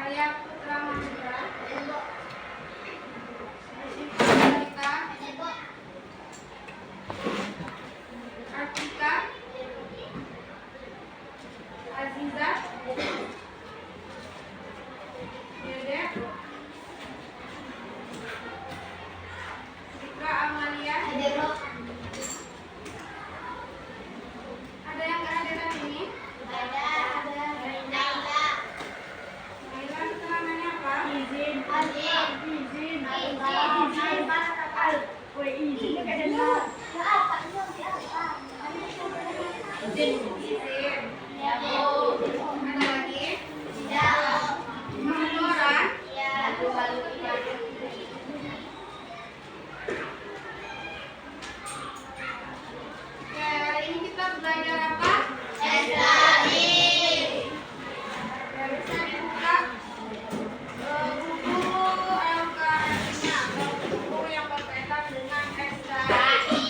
Arya Putra Mahendra, Salita, Artika, Aziza, Dede, Citra Amalia. Ada yang kehadiran ini? Ada. Naila keterangannya apa? Izin. Izinnya kayak izin. Ya, Bu. Ada lagi? Tidak. Menora? Iya. Oke, hari ini kita belajar apa? Islami. Ya, bisa dibuka buku LKS-nya atau buku yang berkaitan dengan Islami.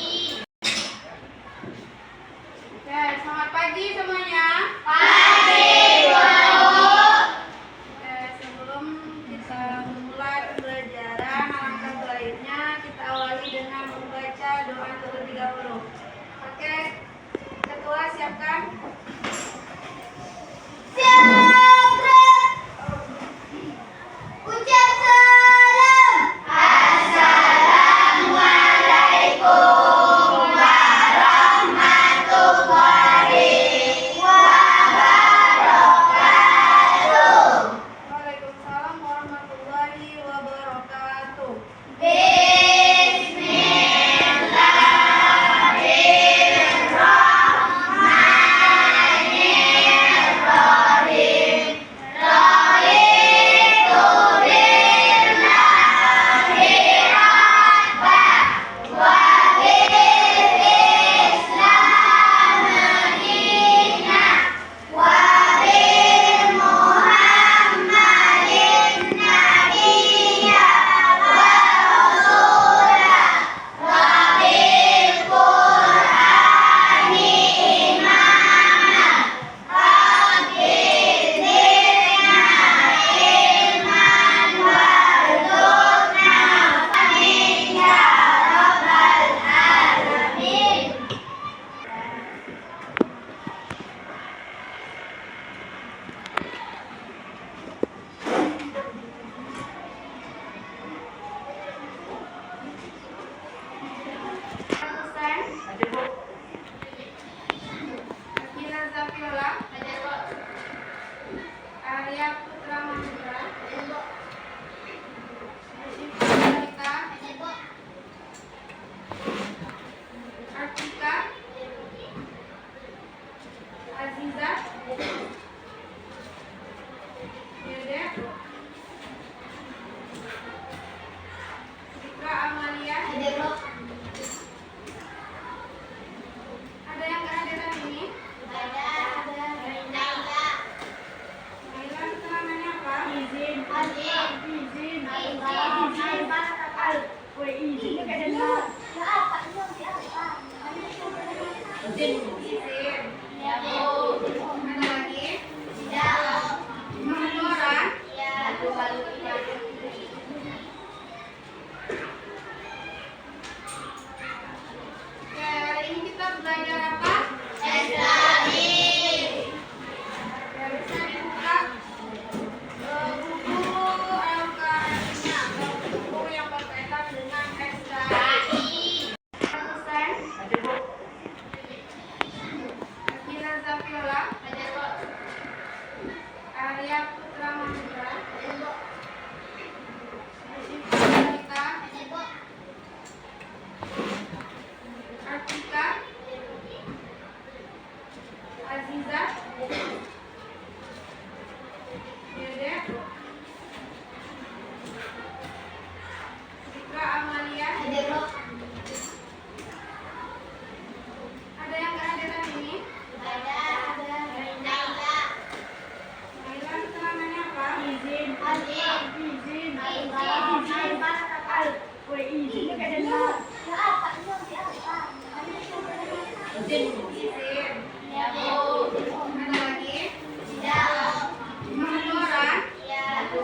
Oke, selamat pagi semuanya. Pagi, Bu. Oke, sebelum kita mulai pembelajaran, alangkah baiknya kita awali dengan membaca doa terlebih dahulu. Oke, ketua siapkan. Ucap salam. Assalamualaikum warahmatullahi wabarakatuh. Waalaikumsalam warahmatullahi wabarakatuh. Bismillahirrahmanirrahim. Raditu billahi rabbah wa bil Islam dinah wa bi Muhammadin nabiyya wa rasulah wa bil Qur'ani imamah. Rabbi zidna ilman warzuqna fahmin ya rabbal alamin. Husain, Akila Zafiola, Arya Putra Mahendra, Salita, Artika, Aziza, Dede, Citra Amalia. Ada yang kehadiran ini? Ada. Naila keterangannya apa? Izin. Izinnya kayak izin. Ya, Bu. Ada lagi? Tidak. Menora? Iya. Oke, hari ini kita belajar apa? Islami. Ya, bisa dibuka buku LKS-nya atau buku yang berkaitan dengan Islami. Husain, Akila Zafiola, Arya Putra Mahendra, Salita, Artika, Aziza, Dede, Citra Amalia. Ada yang kehadiran ini? Ada. Naila keterangannya apa? Izin. Izinnya kayak izin. Ya, Bu. Ada lagi? Tidak. Menora? Iya.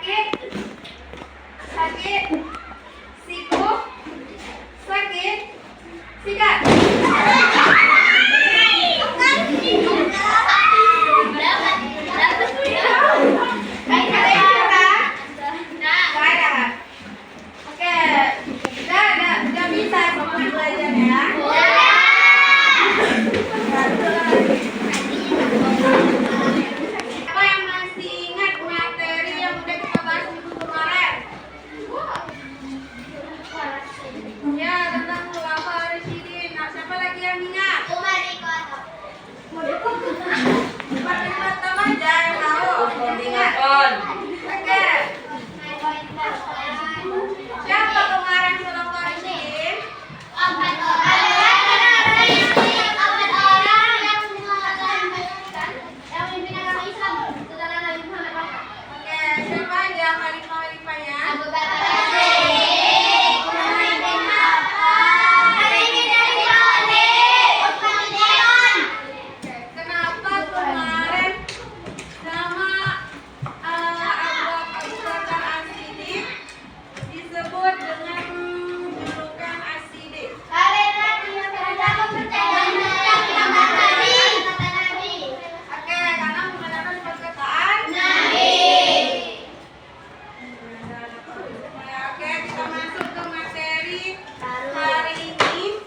sakit, sakit, siku, sakit, sikat. Udah bisa semua belajarnya. Apa yang masih ingat materi yang udah kita bahas minggu kemarin? Ya, tentang Khulafaur Rasyidin. Nah, siapa lagi yang ingat? Umar bin Khattab aja yang tahu. Yang ingat? Oke. Siapa kemarin Khulafaur Rasyidin? Oke, siapa aja khalifah-khalifahnya? Kenapa kemarin nama Abu Bakar As-Siddiq disebut dengan julukan As-Siddiq? Oke, karena menggunakan perkataan Oke, kita masuk ke materi hari ini.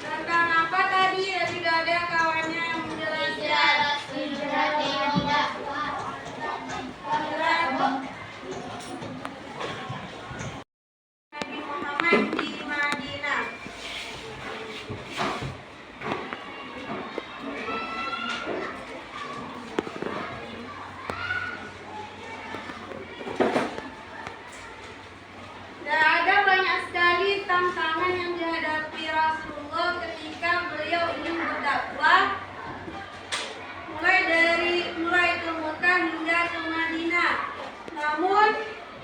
Tentang apa tadi? Sudah ada kawannya yang menjelaskan. Nabi Muhammad di Madinah. Dan ada banyak sekali tantangan yang dihadapi Rasulullah ketika beliau ingin berdakwah, mulai ke Mekah hingga ke Madinah. Namun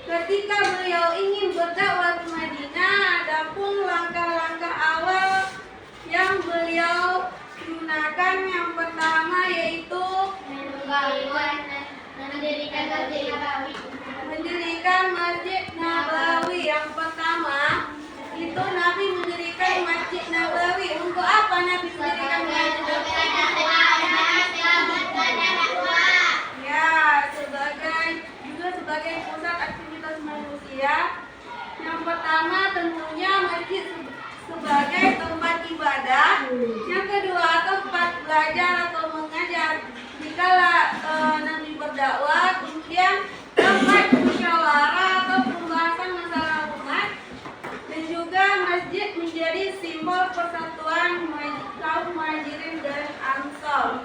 ketika beliau ingin berdakwah ke Madinah, ada pun langkah-langkah awal yang beliau gunakan. Yang pertama yaitu mendirikan Masjid Nabawi. Yang pertama itu Nabi mendirikan Masjid Nabawi. Untuk apa Nabi mendirikan Masjid Nabawi? Ya, sebagai pusat aktivitas manusia. Yang pertama tentunya masjid sebagai tempat ibadah. Yang kedua tempat belajar atau mengajar. Jikalau Nabi berdakwah, kemudian tempat musyawarah atau pembahasan masalah umat, dan juga masjid menjadi simbol persatuan kaum Muhajirin dan Ansor.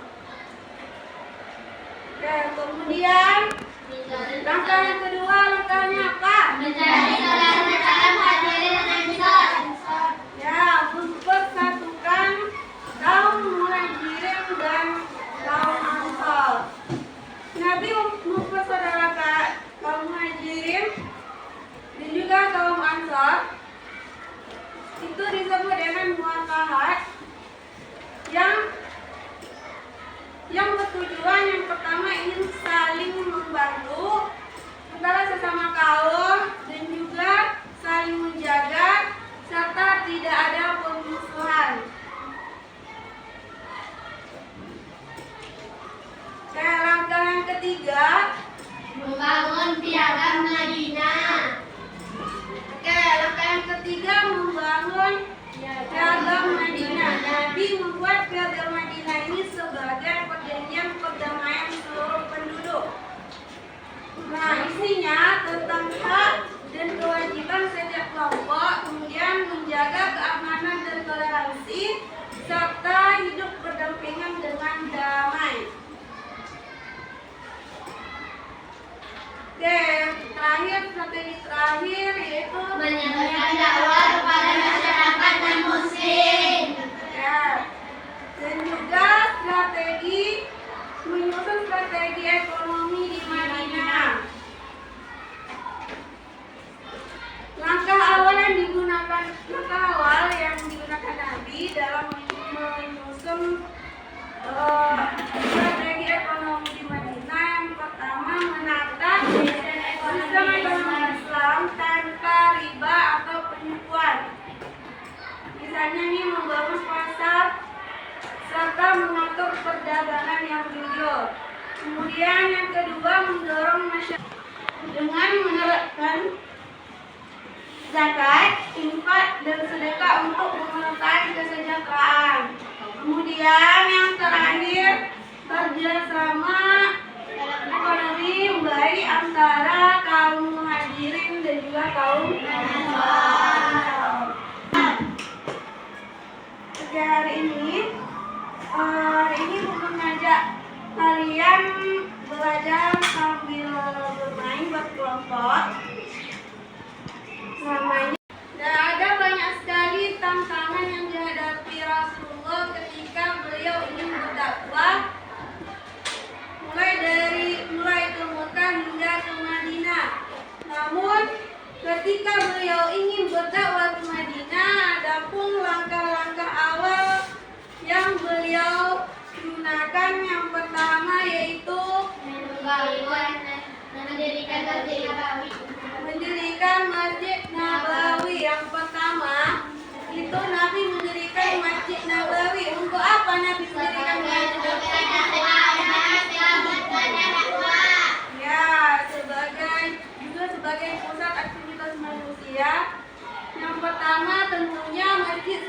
Dan kemudian langkah yang kedua, langkahnya apa? Ya, mempersatukan kaum Muhajirin dan kaum Ansor. Nabi mempersaudarakan kaum Muhajirin dan juga kaum Ansor. Itu disebut dengan muwaqahat yang bertujuan yang pertama ingin saling membantu antara sesama kaum dan juga saling menjaga serta tidak ada permusuhan. Langkah yang ketiga, Membangun piagam Madinah. Oke, langkah yang ketiga membangun piagam Madinah. Nabi membuat piagam Madinah ini sebagai perjanjian perdamaian seluruh penduduk. Nah, isinya tentang hak dan kewajiban setiap kelompok, kemudian menjaga keamanan dan toleransi, serta hidup berdampingan dengan damai. Oke, yang terakhir, strategi terakhir yaitu Menyampaikan dakwah kepada masyarakat dan muslim. ya, dan juga menyusun strategi ekonomi di Madinah. Langkah awal yang digunakan Nabi dalam menyusun serta mengatur perdagangan yang jujur. Kemudian yang kedua, mendorong masyarakat dengan menerapkan zakat, infak, dan sedekah untuk memenuhi kesejahteraan. Kemudian yang terakhir, kerjasama ekonomi baik antara kaum muhajirin dan juga kaum ansar. Hari ini mengajak kalian belajar sambil bermain berkelompok. Namanya. Dan ada banyak sekali tantangan yang dihadapi Rasulullah ketika beliau ingin berdakwah, mulai ke Mekah hingga ke Madinah. Namun ketika beliau ingin berdakwah ke Madinah, ada pun langkah-langkah awal yang beliau gunakan. Yang pertama yaitu mendirikan Masjid Nabawi. Yang pertama itu Nabi mendirikan Masjid Nabawi. Untuk apa Nabi mendirikan Masjid Nabawi? Ya, sebagai pusat aktivitas manusia. Yang pertama tentunya masjid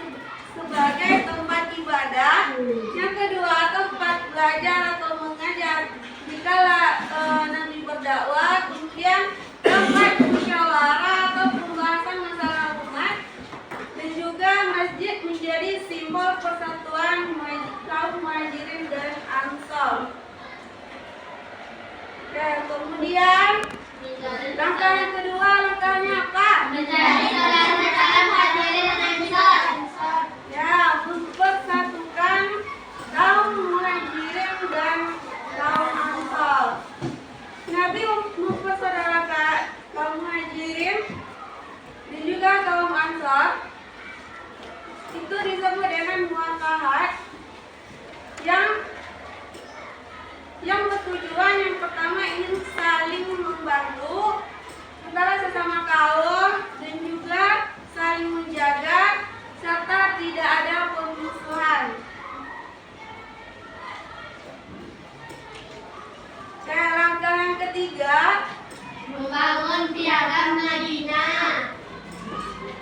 sebagai tempat ibadah. Yang kedua, tempat belajar atau mengajar dikala Nabi berdakwah. Kemudian tempat musyawarah atau pembahasan masalah umat. Dan juga masjid menjadi simbol persatuan kaum muhajirin dan ansor. Oke, kemudian langkah yang kedua, langkahnya apa? Menjadi saudara muhajirin dan ansor. Ya, mempersatukan kaum muhajirin dan kaum ansor. Nabi mempersaudarakan kaum muhajirin dan juga kaum ansor. Itu disebut dengan muakahat yang bertujuan yang pertama ingin saling membantu antara sesama kaum dan juga saling menjaga serta tidak ada permusuhan. Langkah yang ketiga, Membangun piagam Madinah.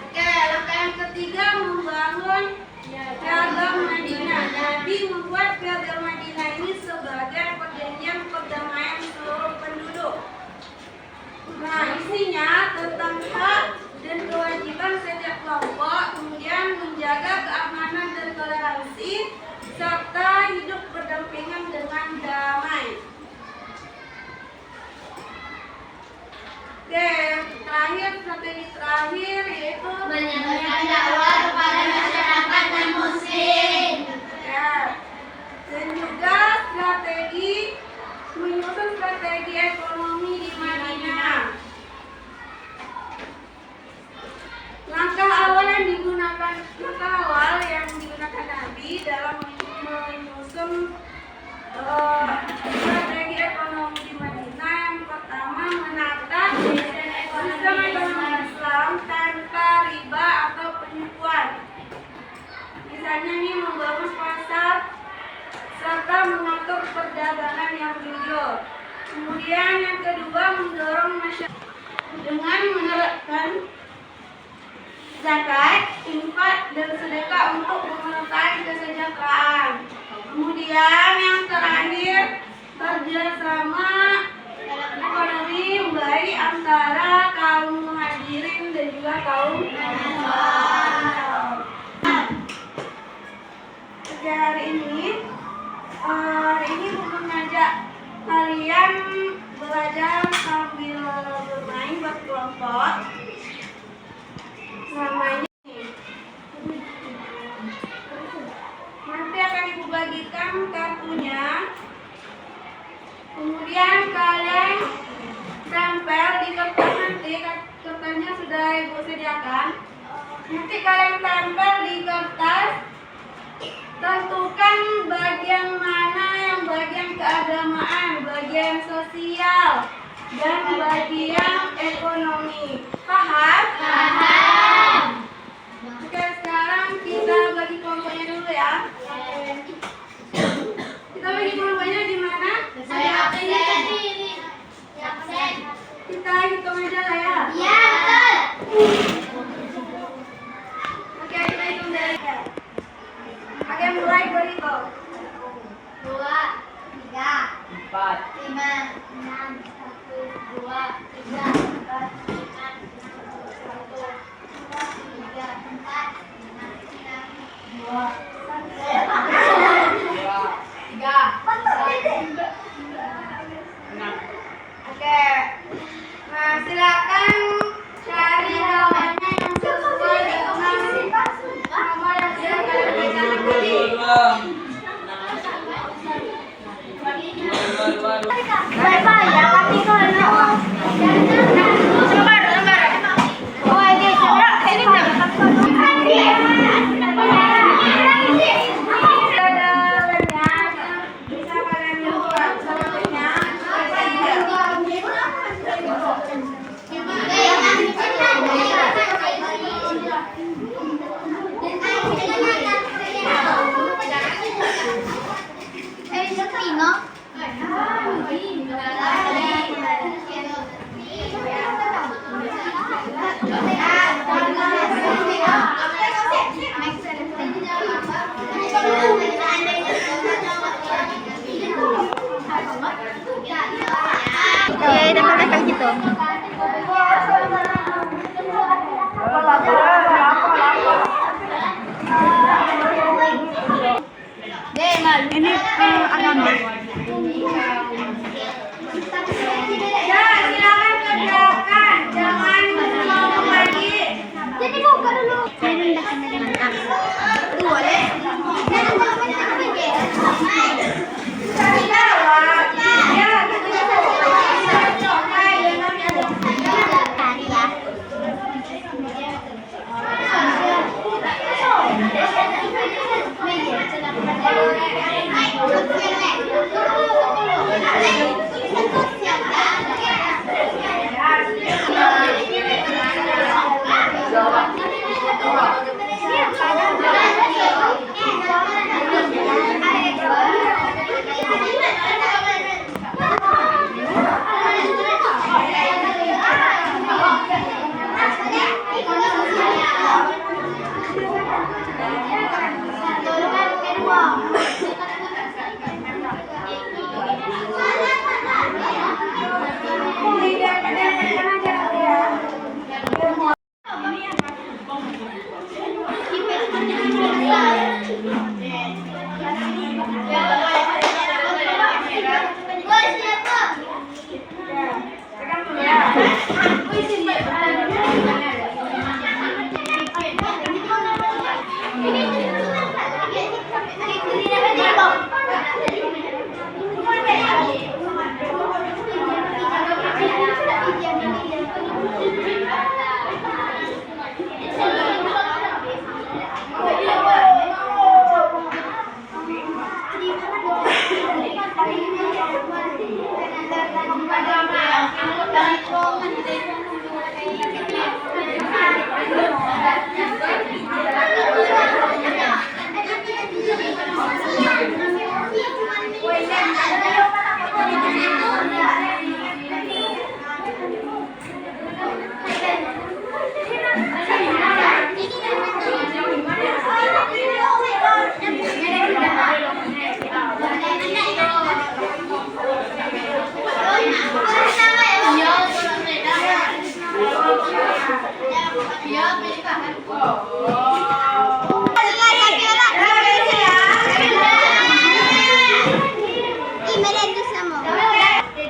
oke, langkah yang ketiga membangun piagam Madinah. Nabi membuat piagam Madinah ini sebagai perjanjian perdamaian seluruh penduduk. Nah, isinya tentang hak dan kewajiban setiap kelompok, kemudian menjaga keamanan dan toleransi, serta hidup berdampingan dengan damai. Oke, strategi terakhir yaitu Menyampaikan dakwah kepada masyarakat dan muslim. ya, dan juga menyusun strategi ekonomi di Madinah. Langkah awal yang digunakan Nabi dalam menyusun strategi ekonomi di Madinah. Yang pertama, menata sistem ekonomi Islam tanpa riba atau penipuan. Misalnya nih, membangun pasar serta mengatur perdagangan yang jujur. Kemudian yang kedua, mendorong masyarakat dengan menerapkan zakat, infak, dan sedekah untuk memenuhi kesejahteraan. Kemudian yang terakhir, kerjasama ekonomi baik antara kaum muhajirin dan juga kaum ansor. Hari ini mengajak kalian belajar sambil bermain berkelompok. Namanya nanti akan ibu bagikan kartunya. Kemudian kalian tempel di kertas, nanti kertasnya sudah ibu sediakan. Nanti kalian tempel di kertas. Tentukan bagian mana yang bagian keagamaan, bagian sosial, dan bagian ekonomi. Paham? Paham. Oke, sekarang kita bagi kelompoknya dulu ya. 6, 1, 2, 3, 4, 5, 6, 1, 2, 3, 4, 5, 6, 2, 1. Oke. Nah, silakan cari nomornya yang sesuai dengan nomor yang sudah kalian bacakan tadi. Bye-bye ya, tapi kalau Bisa kalian buat selanjutnya. ya, dapat kayak gitu. Ini agama. Ya, silakan kerjakan. Jangan ngomong lagi. Jadi buka dulu. Saya mantap. Itu boleh. Jawab. Ya, gitu. Tari ya.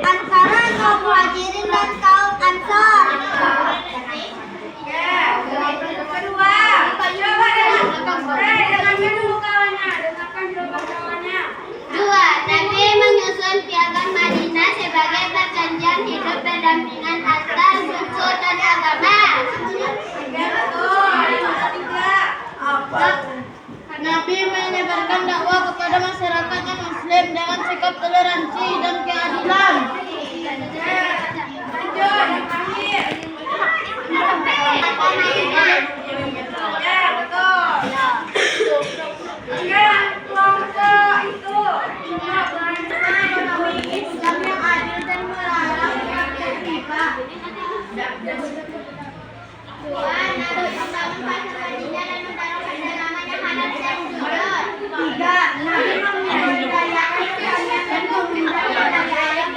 Antara kaum muhajirin dan kaum ansor. Kedua, coba dengarkan dulu kawannya, dengarkan jawaban kawannya. 2. Nabi menyusun piagam Madinah sebagai perjanjian hidup berdampingan antar unsur dan agama. Betul. Tiga. Apa? Nabi menyebarkan dakwah kepada masyarakat yang muslim dengan sikap toleransi dan keadilan. Lanjut, yang terakhir. Ya, betul. Sekarang kelompok itu cuma berencana menemui Islam yang adil dan melarang yang riba. 2. Nabi membangun pasar Madinah dan menaruhkan namanya halal dan jujur. 3. Nabi membudayakan sekalian dan membudayakan ayat